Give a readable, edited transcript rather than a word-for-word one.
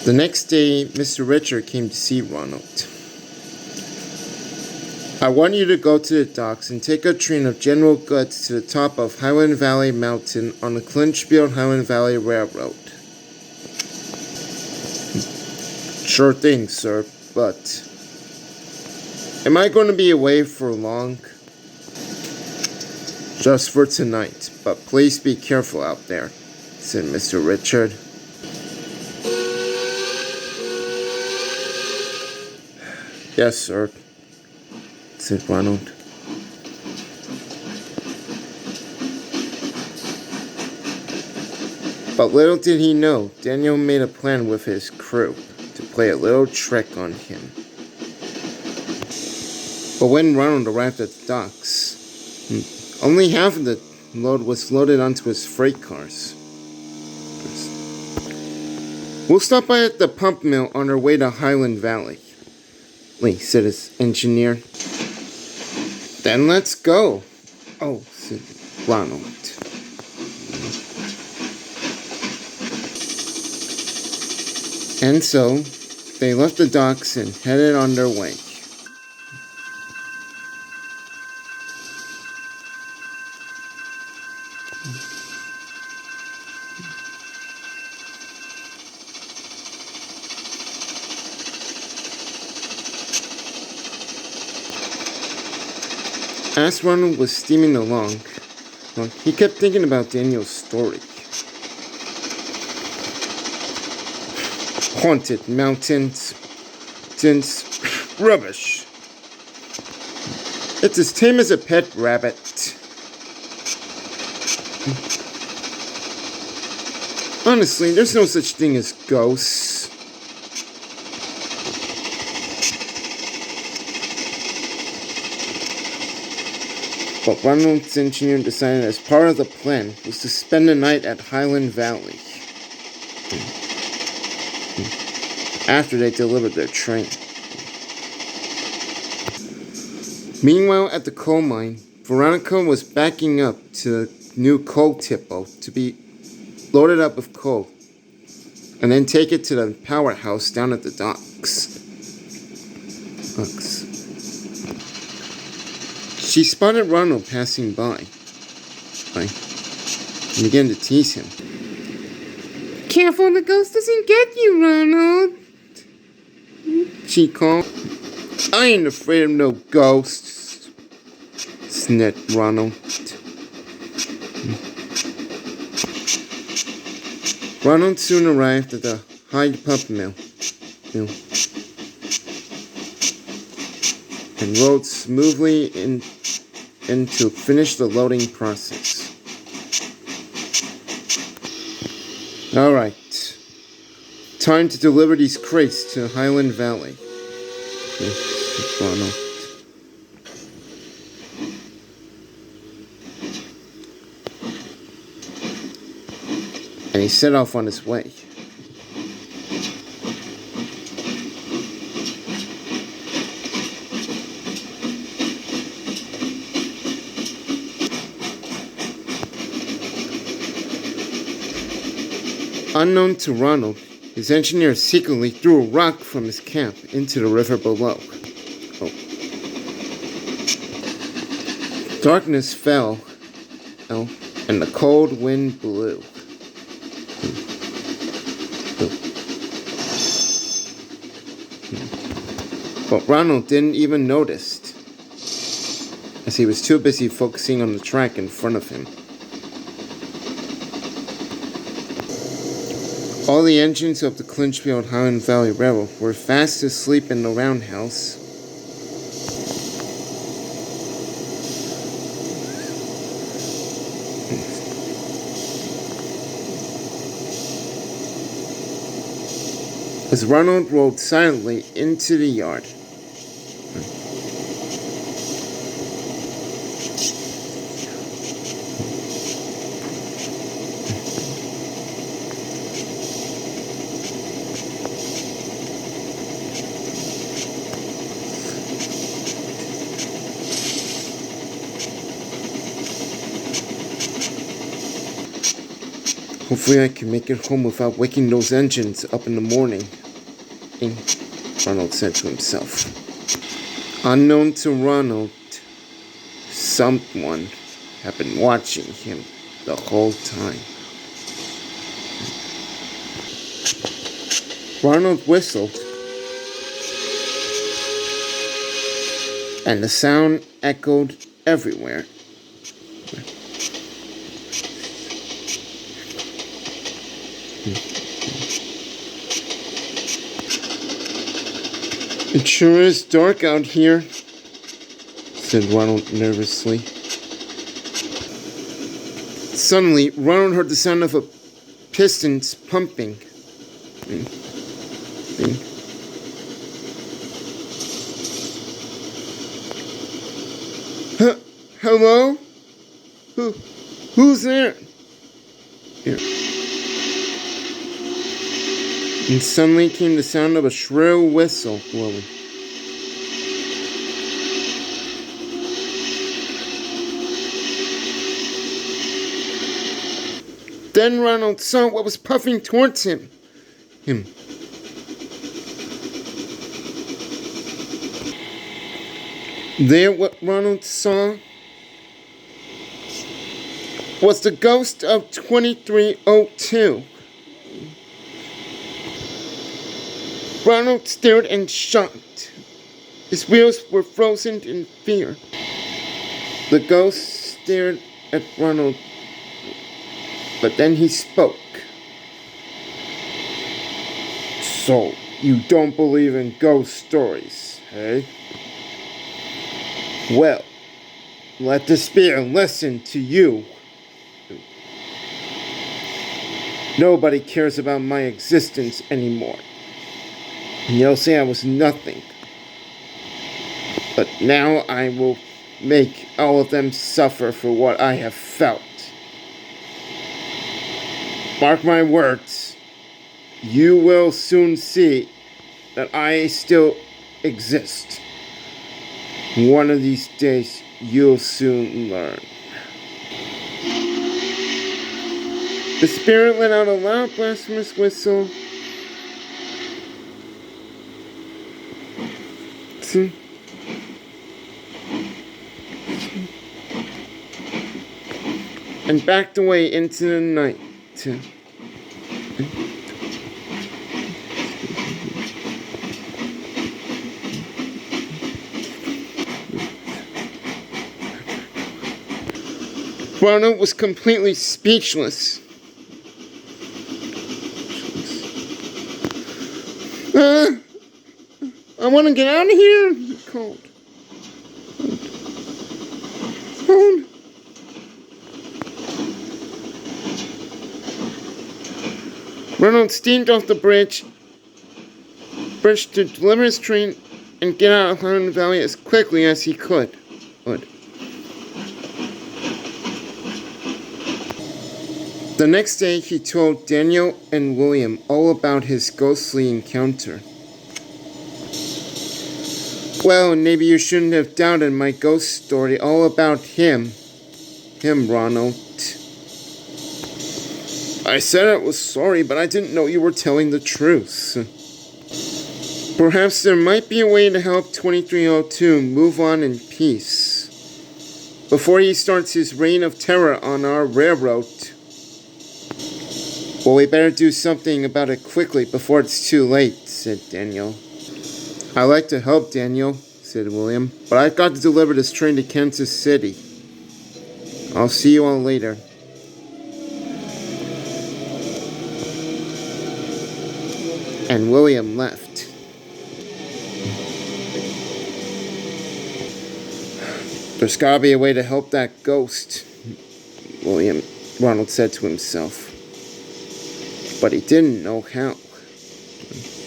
The next day, Mr. Richard came to see Ronald. I want you to go to the docks and take a train of general goods to the top of Highland Valley Mountain on the Clinchfield Highland Valley Railroad. Sure thing, sir, but am I going to be away for long? Just for tonight, but please be careful out there, said Mr. Richard. Yes, sir, said Ronald. But little did he know, Daniel made a plan with his crew to play a little trick on him. But when Ronald arrived at the docks, only half of the load was loaded onto his freight cars. We'll stop by at the pump mill on our way to Highland Valley, said his engineer. Then let's go. Oh, said Ronald. And so, they left the docks and headed on their way. As Ronald was steaming along, he kept thinking about Daniel's story. Haunted mountains, dense rubbish. It's as tame as a pet rabbit. Honestly, there's no such thing as ghosts. But Ronald's engineer decided as part of the plan was to spend the night at Highland Valley after they delivered their train. Meanwhile, at the coal mine, Veronica was backing up to the new coal tippo to be loaded up with coal and then take it to the powerhouse down at the docks. She spotted Ronald passing by and began to tease him. Careful, the ghost doesn't get you, Ronald, she called. I ain't afraid of no ghosts, sniffed Ronald. Ronald soon arrived at the Hyde pump mill and rode smoothly in to finish the loading process. Alright, time to deliver these crates to Highland Valley. Ronald. And he set off on his way. Unknown to Ronald, his engineer secretly threw a rock from his camp into the river below. Darkness fell, and the cold wind blew. But Ronald didn't even notice, as he was too busy focusing on the track in front of him. All the engines of the Clinchfield Highland Valley Railroad were fast asleep in the roundhouse. As Ronald rolled silently into the yard. Hopefully I can make it home without waking those engines up in the morning, Ronald said to himself. Unknown to Ronald, someone had been watching him the whole time. Ronald whistled, and the sound echoed everywhere. It sure is dark out here, said Ronald nervously. Suddenly, Ronald heard the sound of a pistons pumping. Hello? Who's there? Here. And suddenly came the sound of a shrill whistle blowing. Then Ronald saw what was puffing towards him. There, what Ronald saw was the ghost of 2302. Ronald stared and shocked. His wheels were frozen in fear. The ghost stared at Ronald, but then he spoke. So, you don't believe in ghost stories, eh? Well, let this be a lesson to you. Nobody cares about my existence anymore. And you'll say I was nothing. But now I will make all of them suffer for what I have felt. Mark my words. You will soon see that I still exist. One of these days, you'll soon learn. The spirit let out a loud blasphemous whistle. And backed away into the night. Ronald was completely speechless. I want to get out of here, he called. Hold. Ronald steamed off the bridge to deliver his train and get out of Highland Valley as quickly as he could. The next day, he told Daniel and William all about his ghostly encounter. Well, maybe you shouldn't have doubted my ghost story all about him, Ronald. I said I was sorry, but I didn't know you were telling the truth. Perhaps there might be a way to help 2302 move on in peace before he starts his reign of terror on our railroad. Well, we better do something about it quickly before it's too late, said Daniel. I'd like to help, Daniel, said William, but I've got to deliver this train to Kansas City. I'll see you all later. And William left. There's gotta be a way to help that ghost, Ronald said to himself. But he didn't know how.